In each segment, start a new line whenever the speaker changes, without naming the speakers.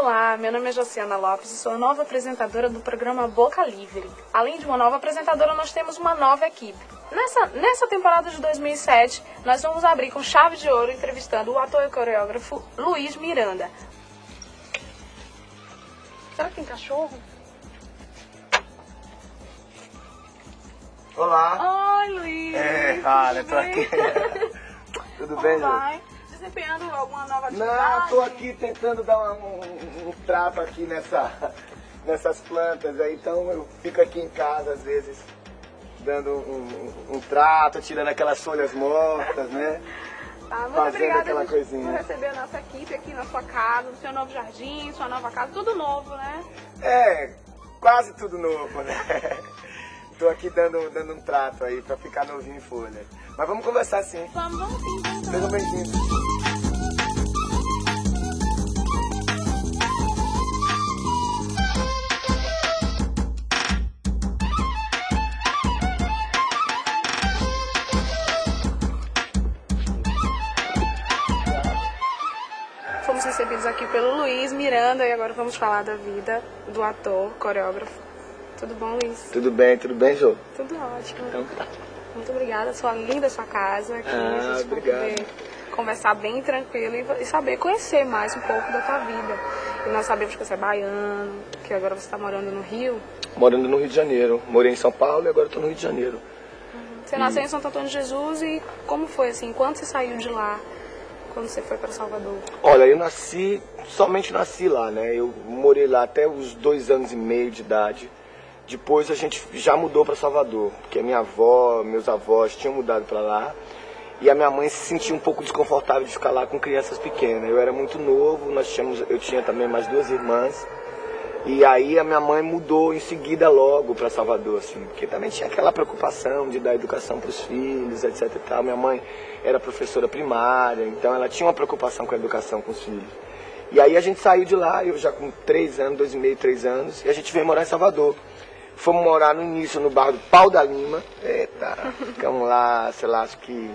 Olá, meu nome é Josiana Lopes e sou a nova apresentadora do programa Boca Livre. Além de uma nova apresentadora, nós temos uma nova equipe. Nessa temporada de 2007, nós vamos abrir com chave de ouro entrevistando o ator e coreógrafo Luiz Miranda. Será que tem cachorro?
Olá!
Oi, Luiz!
Olha, tô aqui. Tudo bem, Lu?
Vai. Desempenhando alguma nova atividade?
Não, tô aqui tentando dar um trato aqui nessas plantas aí, então eu fico aqui em casa às vezes dando um trato, tirando aquelas folhas mortas, né?
Muito
fazendo
obrigada
aquela coisinha.
por receber a nossa equipe aqui na sua casa, no seu novo jardim, sua nova casa, tudo novo, né?
É, quase tudo novo, né? Tô aqui dando um trato aí pra ficar novinho em folha. Mas vamos conversar sim.
Vamos sim, vamos.
Sejam bem-vindos.
Fomos recebidos aqui pelo Luiz Miranda e agora vamos falar da vida do ator, coreógrafo. Tudo bom, Luiz?
Tudo bem, Jô?
Tudo ótimo.
Então tá.
Muito obrigada, sua linda sua casa aqui. A gente vai
obrigado.
poder conversar bem tranquilo e saber, conhecer mais um pouco da tua vida. E nós sabemos que você é baiano, que agora você está morando no Rio.
Morando no Rio de Janeiro. Morei em São Paulo e agora estou no Rio de Janeiro.
Você nasceu em Santo Antônio de Jesus e como foi assim? Quando você saiu de lá? Quando você foi para Salvador?
Olha, eu somente nasci lá, né? Eu morei lá até os 2 anos e meio de idade. Depois a gente já mudou para Salvador, porque minha avó, meus avós tinham mudado para lá. E a minha mãe se sentia um pouco desconfortável de ficar lá com crianças pequenas. Eu era muito novo, eu tinha também mais 2 irmãs. E aí a minha mãe mudou em seguida logo para Salvador, assim, porque também tinha aquela preocupação de dar educação para os filhos, etc e tal. Minha mãe era professora primária, então ela tinha uma preocupação com a educação com os filhos. E aí a gente saiu de lá, eu já com 3 anos, 2 e meio, 3 anos, e a gente veio morar em Salvador. Fomos morar no início no bairro do Pau da Lima. Eita, ficamos lá, sei lá, acho que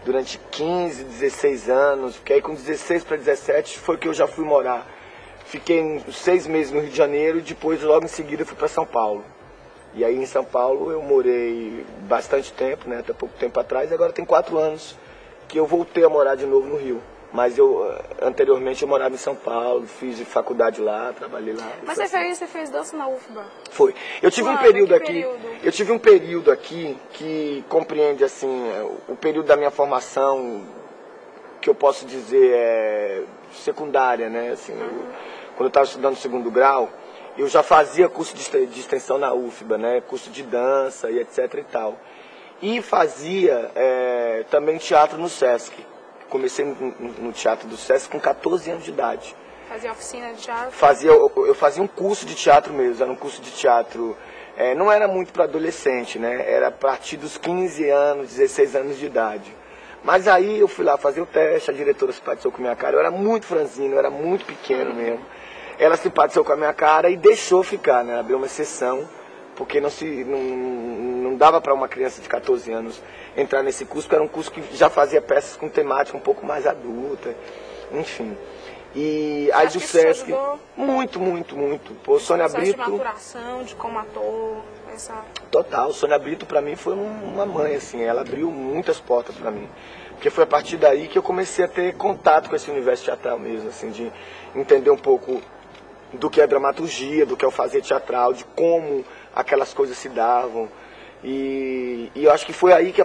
durante 15, 16 anos, porque aí com 16 para 17 foi que eu já fui morar. Fiquei 6 meses no Rio de Janeiro e depois logo em seguida fui para São Paulo. E aí em São Paulo eu morei bastante tempo, né, até pouco tempo atrás, e agora tem 4 anos que eu voltei a morar de novo no Rio. Mas anteriormente eu morava em São Paulo, fiz faculdade lá, trabalhei lá.
Mas você fez dança na UFBA?
Foi. Eu tive um período aqui. Eu tive um período aqui que compreende assim o período da minha formação, que eu posso dizer secundária, né? Assim, quando eu estava estudando 2º grau, eu já fazia curso de extensão na UFBA, né? Curso de dança e etc e tal. E fazia também teatro no Sesc. Comecei no teatro do Sesc com 14 anos de idade.
Fazia oficina de teatro?
Eu fazia um curso de teatro mesmo, era um curso de teatro, não era muito para adolescente, né? Era a partir dos 15 anos, 16 anos de idade. Mas aí eu fui lá fazer o teste, a diretora simpatizou com a minha cara, eu era muito franzino, eu era muito pequeno mesmo. Ela simpatizou com a minha cara e deixou ficar, né? Abriu uma exceção, porque não dava para uma criança de 14 anos entrar nesse curso, porque era um curso que já fazia peças com temática um pouco mais adulta, enfim. E aí do Sesc, muito. Pô, Sônia Brito.
De maturação, de como ator,
Total, Sônia Brito pra mim foi uma mãe, assim, ela abriu muitas portas pra mim. Porque foi a partir daí que eu comecei a ter contato com esse universo teatral mesmo, assim, de entender um pouco do que é dramaturgia, do que é o fazer teatral, de como aquelas coisas se davam. E eu acho que foi aí que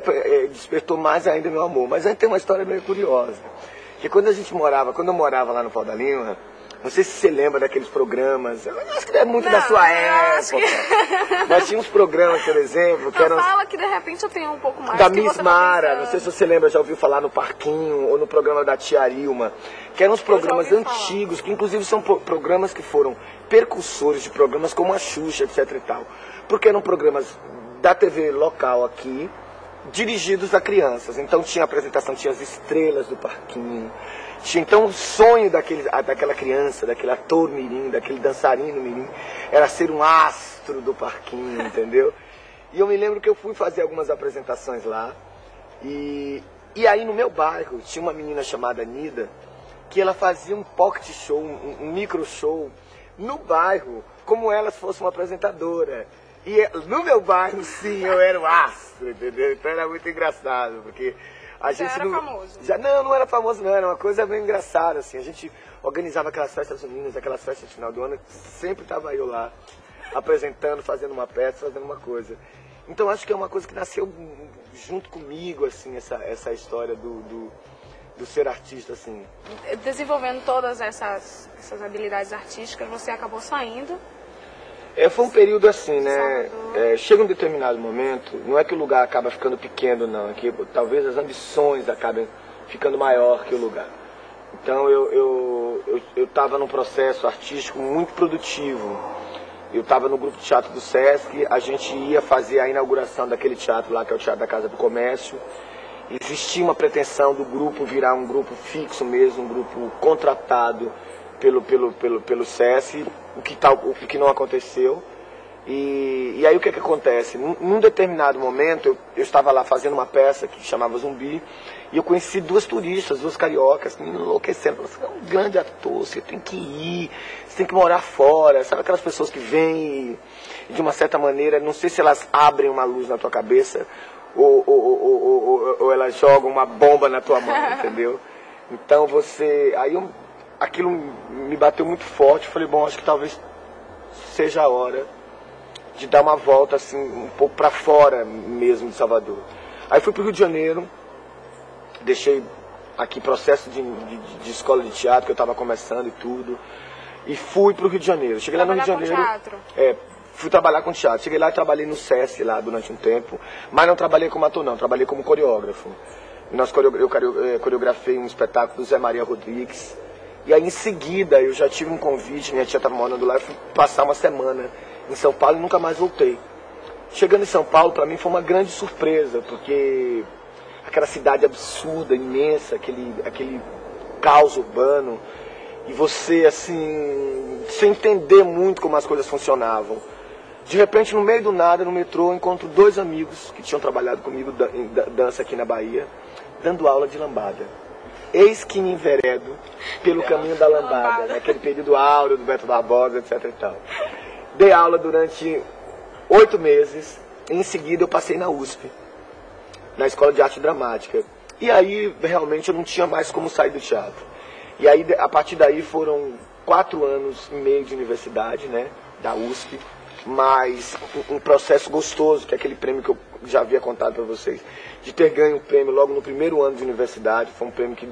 despertou mais ainda meu amor. Mas aí tem uma história meio curiosa. Que quando eu morava lá no Pau da Lima, não sei se você lembra daqueles programas, eu acho que é muito da sua época. Mas tinha uns programas, por exemplo, que eram...
Fala que de repente eu tenho um pouco mais.
Da Miss Mara, não sei se você lembra, já ouviu falar no Parquinho, ou no programa da Tia Arilma, que eram uns programas antigos, que inclusive são programas que foram percussores de programas como a Xuxa, etc e tal. Porque eram programas da TV local aqui, dirigidos a crianças. Então tinha apresentação, tinha as estrelas do Parquinho. Tinha, então o sonho daquela criança, daquele ator mirim, daquele dançarino mirim, era ser um astro do Parquinho, entendeu? E eu me lembro que eu fui fazer algumas apresentações lá. E aí no meu bairro tinha uma menina chamada Nida, que ela fazia um pocket show, um micro show no bairro, como ela fosse uma apresentadora. E no meu bairro, sim, eu era o astro, entendeu? Então era muito engraçado, porque a gente
era famoso?
Não era famoso não, era uma coisa bem engraçada, assim. A gente organizava aquelas festas juninas, aquelas festas de final do ano, sempre estava eu lá, apresentando, fazendo uma peça, fazendo uma coisa. Então acho que é uma coisa que nasceu junto comigo, assim, essa história do ser artista, assim.
Desenvolvendo todas essas habilidades artísticas, você acabou saindo.
Foi um período assim, né? Chega um determinado momento, não é que o lugar acaba ficando pequeno, não. É que talvez as ambições acabem ficando maior que o lugar. Então eu estava num processo artístico muito produtivo. Eu estava no grupo de teatro do Sesc, a gente ia fazer a inauguração daquele teatro lá, que é o Teatro da Casa do Comércio. Existia uma pretensão do grupo virar um grupo fixo mesmo, um grupo contratado pelo Sesc, o que não aconteceu. E aí o que acontece? Num determinado momento, eu estava lá fazendo uma peça que chamava Zumbi, e eu conheci duas turistas, duas cariocas, me enlouquecendo. Você é um grande ator, você tem que ir, você tem que morar fora. Sabe aquelas pessoas que vêm e de uma certa maneira, não sei se elas abrem uma luz na tua cabeça, ou elas jogam uma bomba na tua mão, entendeu? Então aquilo me bateu muito forte. Eu falei, bom, acho que talvez seja a hora de dar uma volta assim, um pouco para fora mesmo de Salvador. Aí fui para o Rio de Janeiro, deixei aqui processo de escola de teatro que eu estava começando e tudo, e fui para o Rio de Janeiro. Cheguei lá no Rio de Janeiro.
Teatro.
Fui trabalhar com teatro. Cheguei lá e trabalhei no Sesc lá durante um tempo, mas não trabalhei como ator não, trabalhei como coreógrafo. Eu coreografei um espetáculo do Zé Maria Rodrigues. E aí em seguida eu já tive um convite, minha tia estava morando lá, eu fui passar uma semana em São Paulo e nunca mais voltei. Chegando em São Paulo, para mim foi uma grande surpresa, porque aquela cidade absurda, imensa, aquele caos urbano, e você assim, sem entender muito como as coisas funcionavam. De repente, no meio do nada, no metrô, eu encontro dois amigos que tinham trabalhado comigo em dança aqui na Bahia, dando aula de lambada. Eis que me enveredo pelo caminho da lambada, naquele período áureo do Beto Barbosa, etc e tal. Dei aula durante 8 meses, em seguida eu passei na USP, na Escola de Arte Dramática. E aí, realmente, eu não tinha mais como sair do teatro. E aí, a partir daí, foram 4 anos e meio de universidade, né, da USP, mas um processo gostoso, que é aquele prêmio que eu já havia contado para vocês, de ter ganho o prêmio logo no primeiro ano de universidade. Foi um prêmio que